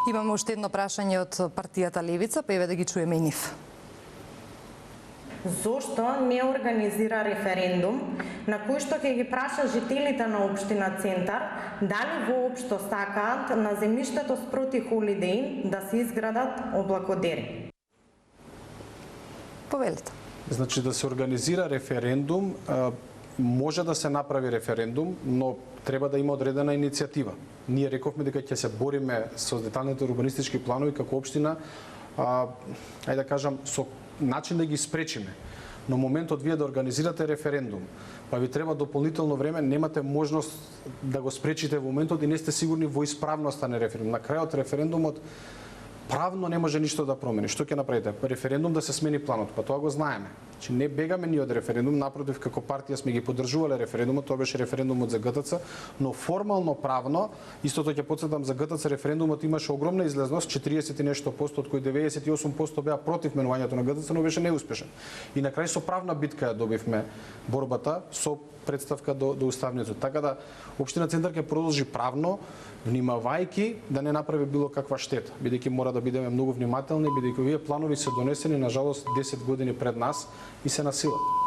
Имаме уште едно прашање од партијата Левица, па еве да ги чуеме и нив. Зошто не организира референдум на кој што ќе ги праша жителите на општина Центар дали воопшто сакаат на земјиштето спроти Холидеј да се изградат облакодери? Повелете. Значи да се организира референдум, може да се направи референдум, но треба да има одредена иницијатива. Ние рековме дека ќе се бориме со деталните урбанистички планови како општина, ајде да кажам, со начин да ги спречиме. Но моментот вие да организирате референдум, па ви треба дополнително време, немате можност да го спречите во моментот и не сте сигурни во исправноста на референдум. На крајот референдумот правно не може ништо да промени. Што ќе направите? Референдум да се смени планот, па тоа го знаеме. Значи не бегаме ни од референдум, напротив како партија сме ги поддржувале референдумот, тоа беше референдумот за ГТЦ, но формално правно, истото ќе потсетам за ГТЦ референдумот имаше огромна излезност, 40 и нешто посто, од кои 98% беа против менувањето на ГТЦ, но беше неуспешен. И на крај со правна битка ја добивме борбата со представка до Уставниот суд. Така да општина Центар ќе продолжи правно, внимавајќи да не направи било каква штета, бидејќи мора да бидеме многу внимателни, бидејќи овие планови се донесени на жалост 10 години пред нас и се на сила.